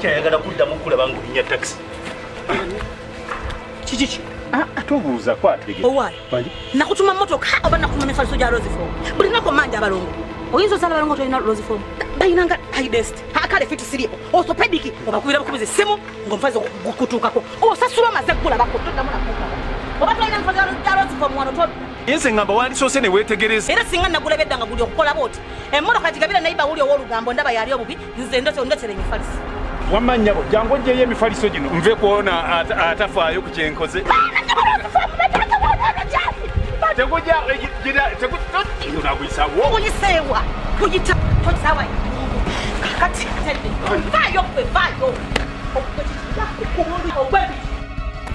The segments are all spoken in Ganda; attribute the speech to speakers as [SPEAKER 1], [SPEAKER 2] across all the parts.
[SPEAKER 1] lwaki ayagala kuddamu kulaba ng'olinya taxi? Kiki? Tubuuza kwategeka.
[SPEAKER 2] Owaayi. Nakutuma mmotoka oba nakutuma n'efaliso gya Roseform. Bulinako manja abalongo. Oyinza osala abalongo tolina Roseform. Bayinanga hidest. Akale fiti siripo. Orthopedic obakubira bukubiza essimu ng'omufazi gukutuukako. Osasula amaze ggula bakutuddamu nakuuka. Oba tolina mufazi gya Roseform wano toli.
[SPEAKER 1] Yense ngamba wandisoose ne weetegereza.
[SPEAKER 2] Era singa nagula bedda nga guli okukola booti. Emmotoka gigabira nayiba wuli ow'olugambo ndaba yali obubi nze ndotere emifaliso.
[SPEAKER 1] Wamanyabo jangu ojjeyo emifaliso gino nve kuona atafaayo ku kyenkoze.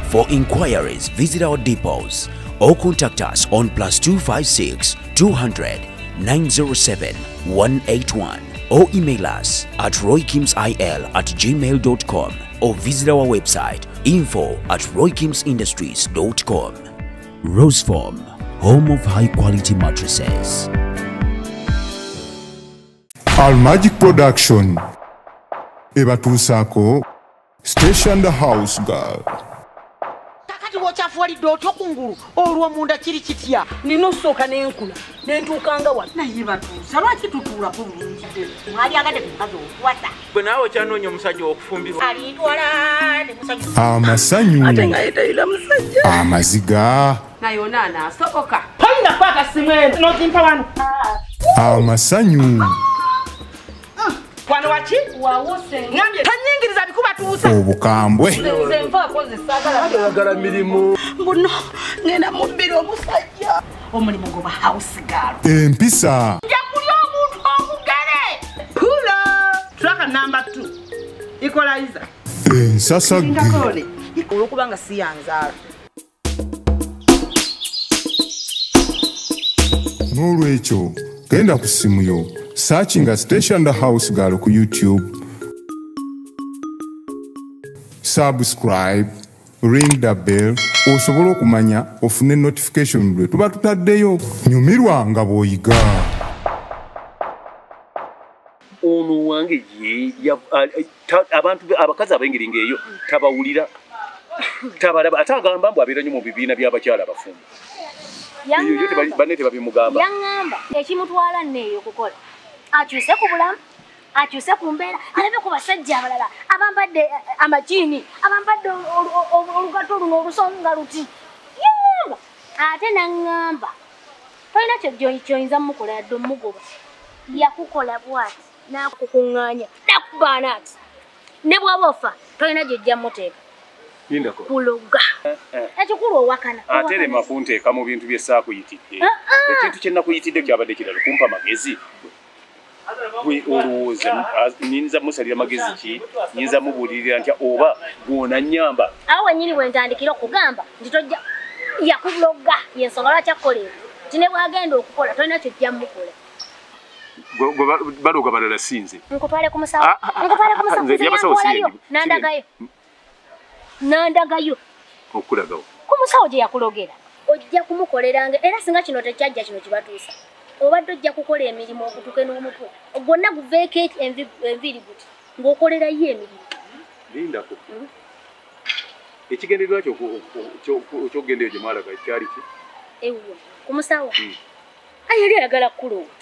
[SPEAKER 3] For inquiries, visit our depots or contact us on +256 200 907 181 or email us at roykimsil@gmail.com or visit our website info@roykimsindustries.com. Roseform, home of high quality mattresses.
[SPEAKER 4] Almagic Production ebatuusako Station the House Girl.
[SPEAKER 2] Kakati wochafuwalidde otyo kungulu olwo munda kiri kitya nina osooka n'enkula n'entuukanga wano naye batuusa lwaki tutuula bulungi mwali agadde ku mukazi okuwasa
[SPEAKER 1] Bwe naawe okyanoonya omusajja okufumbirwa.
[SPEAKER 2] alitwala ne musajja
[SPEAKER 4] Amasanyu
[SPEAKER 2] ate nga yetayira musajja
[SPEAKER 4] amaziga
[SPEAKER 2] naye ona anaasoboka toyina kwaka simu eno n'ozimpa wano
[SPEAKER 4] amasanyu
[SPEAKER 2] wano waki wawuse ngambye tanyingiriza bikubatuusa
[SPEAKER 4] obukambwe
[SPEAKER 2] nze nvaako
[SPEAKER 1] Ayagala mirimu.
[SPEAKER 2] mbuno ngenda mubbira omusajja omulimu goba house girl
[SPEAKER 4] empisa
[SPEAKER 2] nja kulya omuntu omugere pulo traka number 2 equalizer
[SPEAKER 4] ensasage
[SPEAKER 2] ngakole olwokubanga siyanzaala
[SPEAKER 4] n'olwekyo genda ku ssimu yo searchinga Station the House Girl ku YouTube, subscribe, ring the bell osobola okumanya ofune notification lwe tuba tutaddeyo. Nyumirwa nga bw'oyiga.
[SPEAKER 1] Ono wange abantu abakazi abengeri ng'eyo tabawulira tabalaba ate agamba mbu abeera nnyo mu bibiina by'abakyala abafumbo. Banne tebabimugamba.
[SPEAKER 5] Yaŋŋamba ekimutwala nneeyo kukola akyuse ku bulamu akyuse ku mbeera alabe ku basajja abalala abambadde amajiini abambadde olugatto luno olusonga luti yaŋŋamba ate naŋŋamba tolina kyoyinza mukola yadde omugoba yakukola bwati nakukuŋŋaanya nakubaana ati ne bw'aba ofa tolina gyojja muteeka
[SPEAKER 1] Yindako.
[SPEAKER 5] kuloga ekikulu owakana
[SPEAKER 1] Ate lema kunteeka mu bintu bye saakuyitidde. Ekintu kye nakuyitidde kyabadde kirala kumpa magezi. Gwe olowooza nyinza musalira magezi ki? Nyinza mubuulirira ntya oba gwona nnyamba?
[SPEAKER 5] awo wenyini bwentandikira okugamba nti tojja yakuloga yensonga lwaki akkolera nti ne bwagenda okukola tolina kyojja mukola
[SPEAKER 1] Baloga balala sinze.
[SPEAKER 5] nkutwale ku musawo nandagayo nandagayo
[SPEAKER 1] Okulagawo.
[SPEAKER 5] ku musawo gye yakulogera ojja kumukoleranga era singa kino tekyajja kino kibatuusa obadde ojja kukola emirimu okutuke n'omutwe gwonna guveeko enviri guti ng'okolerayo emirimu
[SPEAKER 1] Lindako. Ekigendererwa ky'okugendeyo gye mwalaga kyali ki?
[SPEAKER 5] ewuwa ku musawo aye yali ayagala kukulonga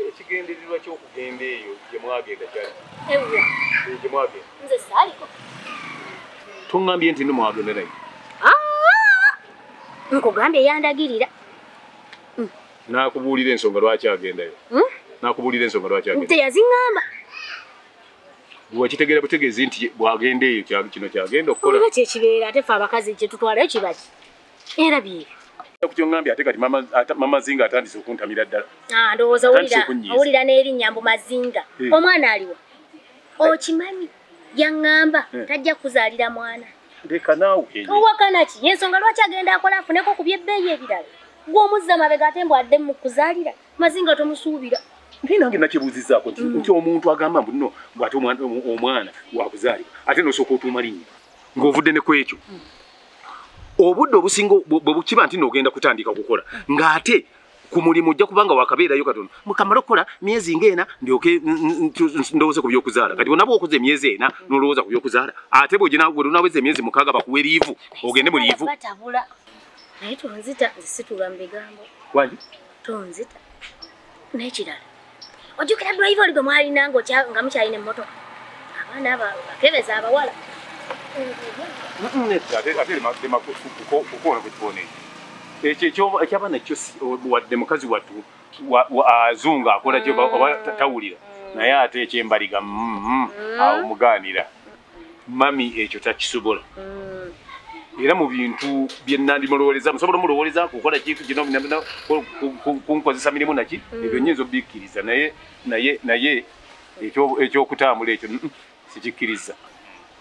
[SPEAKER 1] Ekigendererwa ky'okugenda eyo gye mwagenda kyali ki?
[SPEAKER 5] ewuwa
[SPEAKER 1] Gye mwagenda.
[SPEAKER 5] nze saaliko
[SPEAKER 1] Tongambye nti no mwagenda naye.
[SPEAKER 5] nkugambye yandagirira
[SPEAKER 1] Nakubuulira ensonga lwaki agendayo. Nakubuulira ensonga lwaki agendayo.
[SPEAKER 5] teyaziŋŋamba
[SPEAKER 1] Wakitegeera butegeezi nti bwagenda eyo kino kyagenda okukola.
[SPEAKER 5] oba kyekibeera ate fe abakazi kye tutwalayo kibaki era byebyo
[SPEAKER 1] Kukyongambye ate kati mama Zinga atandise okuntamira ddala.
[SPEAKER 5] ndowooza owulira n'erinnya mbu Mazinga omwana aliwa okimanyi yaŋŋamba tajja kuzaalira mwana
[SPEAKER 1] Leka naawe.
[SPEAKER 5] owakana ki yensonga lwaki agenda akola afuneko ku byebbeeyi ebirala gw'omuzza mabega ate mbu adde mu kuzaalira Mazinga tomusuubira
[SPEAKER 1] Naye nange nakibuuzizzaako nti omuntu agamba mbu nno bw'ate omwana wakuzaalibwa ate n'osooka otuuma linnya ng'ovudde ne ku ekyo. Obudde obusinga bwe bukiba nti n'ogenda kutandika kukola ng'ate ku mulimu ojja kubanga wakabeerayo katono mukamala okukola myezi ng'ena ndyoke ndowooze ku by'okuzaala kati bonna bw'okoze emyezi ena n'olowooza ku by'okuzaala ate bwe lunaweza emyezi 6 bakuwe liivu ogende mu liivu
[SPEAKER 5] naye tonzita nzisitula mu bigambo
[SPEAKER 1] wandi
[SPEAKER 5] tonzita n'ekirala ojjukira driver oli gwe mwalinanga nga mukyalina emmotoka abaana abo bakebeza abawala
[SPEAKER 1] kukoona kwekibona ekyo ekyabaana kyo wadde mukazi wattu azunga akola kyo oba tawulira naye ate ekyembaliga awo mugaanira mami ekyo takisobola era mu bintu byenandimulowoleza musobola omulowoleza kukola kintu kino kunkozesa mirimu naki ebyo nyinza obikkiriza naye ekyokutambula ekyo sikikkiriza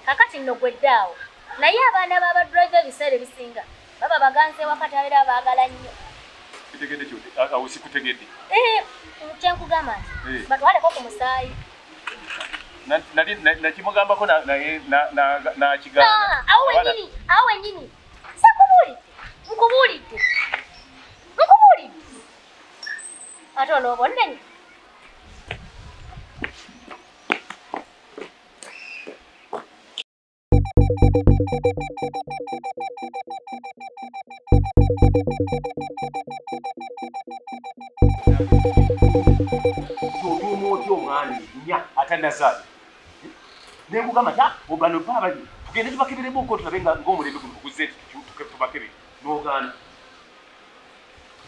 [SPEAKER 5] kakati nno gweddaawo naye abaana b'abadrive ebiseera ebisinga baba baganze wakati abeera baagala nnyo
[SPEAKER 1] awo sikutegedde
[SPEAKER 5] kyenkugamba nti batwaleko ku musaayi
[SPEAKER 1] nakimugambako nakigaana
[SPEAKER 5] awo wennyini nkubuulidde ate olooba onnenye
[SPEAKER 1] atanazaali nenkugamba nti obano baabali tugende tubakeberemu tulabe ng'omulembe guno tuguze tubakebere n'ogaana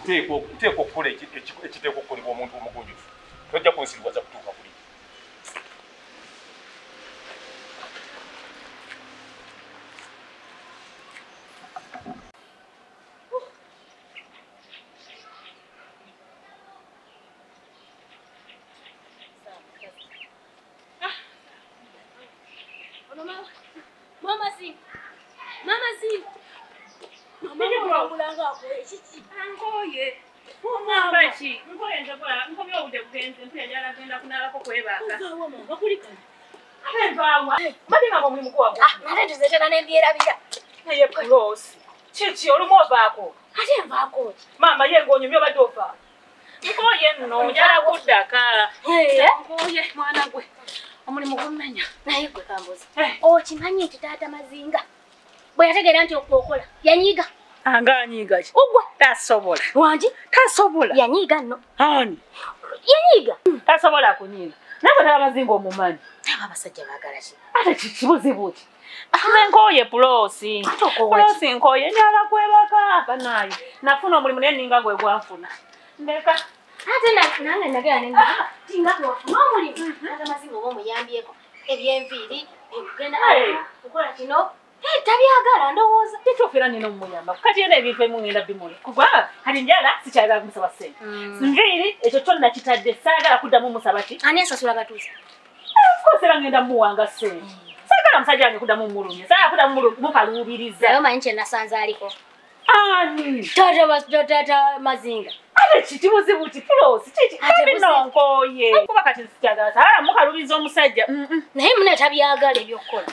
[SPEAKER 1] nteekwa okukola ekiteekwa okukolebwa omuntu omugunjufu tojja kunsiriwaza kutuuka kuli
[SPEAKER 2] Chichi olumu ovaako
[SPEAKER 5] ate nvaako
[SPEAKER 2] maama ye ng'onyumya obadde ovaa nkoye nno njala kuddaka nkoye mwana gwe omulimu gummenya
[SPEAKER 5] naye gwe kambuzi okimanyi nti taata Mazinga bwe yategeera nti okola yanyiiga
[SPEAKER 2] angaanyiiga ki
[SPEAKER 5] ogwa
[SPEAKER 2] tasobola
[SPEAKER 5] wangi
[SPEAKER 2] tasobola
[SPEAKER 5] yanyiiga nno
[SPEAKER 2] ani
[SPEAKER 5] yanyiiga
[SPEAKER 2] tasobola kunyiiga naye bwe taata Mazinga omumanyi
[SPEAKER 5] aba abasajja baagala ki
[SPEAKER 2] ate kibuzibu ki nkoye pulosi nkoye njala kwebaka banayi nafuna omulimu naye ninga gwe gwanfuna ndeka
[SPEAKER 5] ate nange nagera nenga tinga twafuna omulimu taata Mazinga oba omuyambyeko ebyenviiri ebigenda kukola kino tabyagala ndowooza
[SPEAKER 2] kituukira nina omuyamba kati era ebintu ebimu ngenda bimuli kuba kati njala sikyagala kumusaba ssente nviiri ekyo kyonna kitadde saagala kuddamu musaba ki
[SPEAKER 5] ani asasula batuuzi
[SPEAKER 2] era ngenda muwanga ssente saagala musajja wange kuddamu mulumye saagala kuddamu mukaluubiriza
[SPEAKER 5] naye omanyi kye nasanze aliko
[SPEAKER 2] ani
[SPEAKER 5] taata Mazinga
[SPEAKER 2] ate kitibuzibu ti pulosi tinonkoye kuba kati sikyagala saagala mukaluubiriza omusajja
[SPEAKER 5] naye mune tabyagala ebyokukola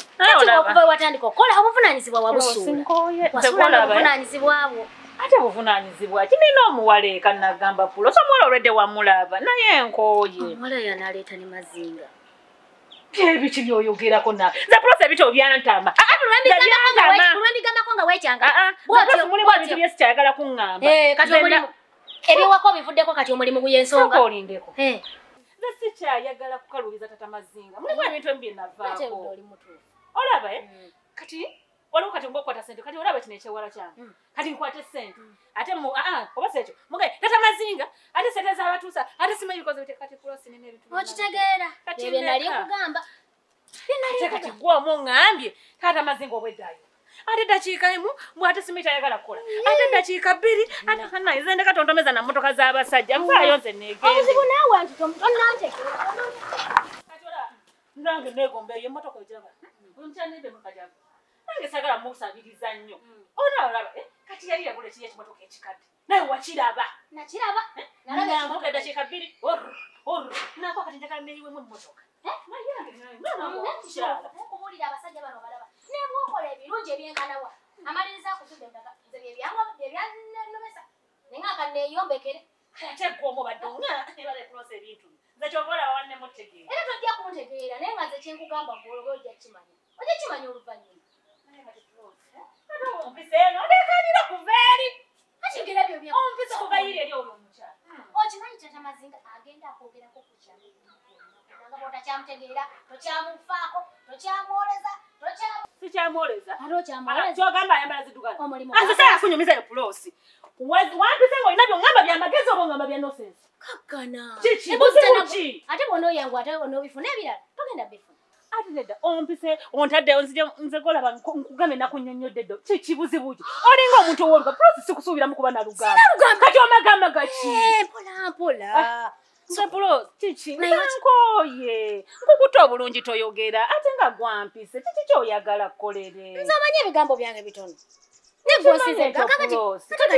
[SPEAKER 5] okuva watandika okukola obuvunaanyizibwa wabusuula obuvunaanyizibwa bwo
[SPEAKER 2] ate buvunaanyizibwa ki nina omuwala eka nagamba pulosi omuwala olwedde wamulaba naye nkoye
[SPEAKER 5] omuwala yanaleeta ne Mazinga
[SPEAKER 2] ebiki byoyogerako nawe nze pulosi ebito obyantama
[SPEAKER 5] lwembigambako nga weekyanga
[SPEAKER 2] mulimu ebintu bye sikyayagala kuŋŋamba
[SPEAKER 5] kati omulimu ebyewako bivuddeko kati omulimu guyensonga
[SPEAKER 2] olindeko nze sikyayagala kukaluubiza taata Mazinga mulimu ebintu ebi bye navaako olaba kati waliwo kati ngaokukwata sente kati olaba kino ekyewala kyange kati nkwate sente ate oba sekyo mugaye taata Mazinga ate sente z'abatuusa ate simanyi bikoze bite kati pulosi nina ebintu
[SPEAKER 5] okitegeera ebyo nali kugamba
[SPEAKER 2] ate kati gwomu ŋŋambye taata Mazinga obweddaayo ate eddakiika emu bw'ate simanyi tayagala kukola ate eddakiika 2 ate kanaye nze ndeka tontomeza na mmotoka z'abasajja nfaayo nze neegende
[SPEAKER 5] obuzibu naawe nti tonnantekera
[SPEAKER 2] kati olaba nange neegomba eyo emmotoka ogiraba omukyanende mukajago nange sagala musabiriza nnyo olaba kati yali yagula ekiri ekimotoka ekikadde naye wakiraba
[SPEAKER 5] nakiraba
[SPEAKER 2] nalaba eddakiika 2 nako kati njagala neeyiwemu emmotoka
[SPEAKER 5] okubuulira abasajja bano balaba nebwokola ebirungi ebyenkanawa amaliriza kuzudde nze byebyannomesa naye nga kaneeyombekere
[SPEAKER 2] Tegwa badonga ebale process ebintu. Zachokola wanne mutegera.
[SPEAKER 5] Era tojja kuntegeera naye nga nze kyenkugamba ng'olwo ojja kimanya. Ojja kimanya oluvannyuma.
[SPEAKER 2] Ompise no ndekanira kuveeri.
[SPEAKER 5] Ategera byo bya.
[SPEAKER 2] Ompise kuvairi eri olwo mukyala.
[SPEAKER 5] Okimanyi Tata Mazinga agenda akwogerako ku kyalo. Nga bw'otokyamutegeera, tokyamufaako, tokyamwoleza,
[SPEAKER 2] Sikyamwoleza.
[SPEAKER 5] ate okyamwoleza.
[SPEAKER 2] Kyogamba ayambala ziddugala.
[SPEAKER 5] Omulimu
[SPEAKER 2] Anze saya kunyumiza yo pulosi. Wampise ng'olina byongamba bya magezi oba ngamba bya nonsense.
[SPEAKER 5] Kakkana.
[SPEAKER 2] Kiki buzibu ki?
[SPEAKER 5] Ate bw'onooyangu ate onoobifuna ebirala togenda bifuna.
[SPEAKER 2] Ate nedda ompise ontaddeyo nze golaba nkugambe nakunnyonnyodde ddo kiki buzibu ki? Olinga omuntu ow'oluga pulosi sikusuubiramu kuba na lugamba.
[SPEAKER 5] Sina lugamba.
[SPEAKER 2] Kati omagamba gaki?
[SPEAKER 5] Mpola.
[SPEAKER 2] Nze pulosi kiki? Nkoye. Nkukuta obulungi toyogera ate nga gwampise kiki kyoyagala kukolere?
[SPEAKER 5] Nze omanyi ebigambo byange bitono. Negwosize kakati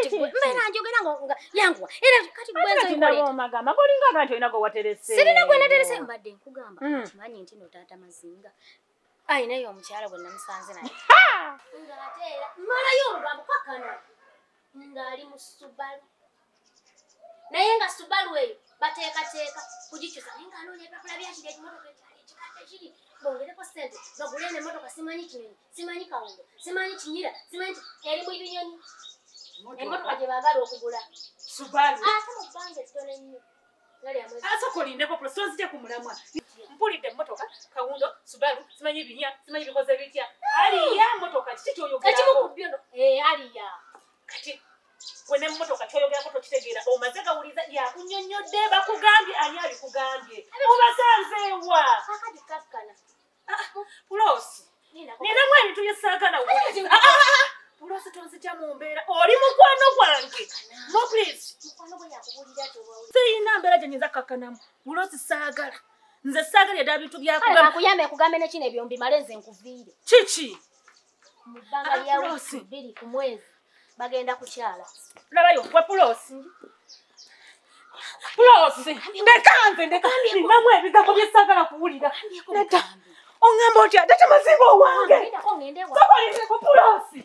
[SPEAKER 2] kiki?
[SPEAKER 5] mbeera njogera nga yanguwa. Era kati gwenzo
[SPEAKER 2] Nabo omagamba ngolinga abantu olina gwe waterese.
[SPEAKER 5] Sirina gwe naterese mbadde nkugamba. Kimanyi nti no Taata Mazinga. Ayinayo omukyala gwe namusanze naye. Ng'ate era mmalayo olugambo kakkana. Ng'ali mu Subaru. Naye nga Subaru eyo bateekateeka kugikyusa naye ng'anoonya ebipapula byakiri ekimotoka ekyali ekikadde kiri. Bongereko ssente bagule n'emmotoka simanyi kinyonyi simanyi kawungo simanyi kinyira simanyi eri mu binyonyi emmotoka gye baagala okugula
[SPEAKER 2] Subaru.
[SPEAKER 5] ate mu bbanga ettono ennyo ngali amwezi
[SPEAKER 2] Asokolindeko pulosi tonzije ku mulamwa. Mpulidde emmotoka kawundo Subaru simanyi binya simanyi bikoze bitya. Aliya mmotoka kiki
[SPEAKER 5] ekimu ku
[SPEAKER 2] kyoyogerako?
[SPEAKER 5] byono aliya
[SPEAKER 2] Kati wene mmotoka kyoyogerako tokitegeera omaze gawuliza yakunnyonnyodde bakugambye ani abikugambye obasanzeewa
[SPEAKER 5] akati kakkana
[SPEAKER 2] pulosi
[SPEAKER 5] nina
[SPEAKER 2] ninamu ebintu byesaagala wuliza pulosi tonzija mu mbeera oli mukwano gwange no please
[SPEAKER 5] mukwano gwe yakubulira tobawuli
[SPEAKER 2] siyina mbeera gye nyinza kakkanamu pulosi saagala nze saagala edda bintu
[SPEAKER 5] kale
[SPEAKER 2] byakugamba
[SPEAKER 5] nakuyambe kugambe nekino ebyo mbimale nze nkuviire
[SPEAKER 2] kiki
[SPEAKER 5] mu bbanga lya wiiki 2 ku mwezi bagenda kukyala
[SPEAKER 2] labayo we pulosi pulosi ndekanze ninamu ebigambo byesaagala kuwulira neta oŋŋamba otya Taata Mazinga owange
[SPEAKER 5] ngenda ko ngende wa
[SPEAKER 2] sokolindeko pulosi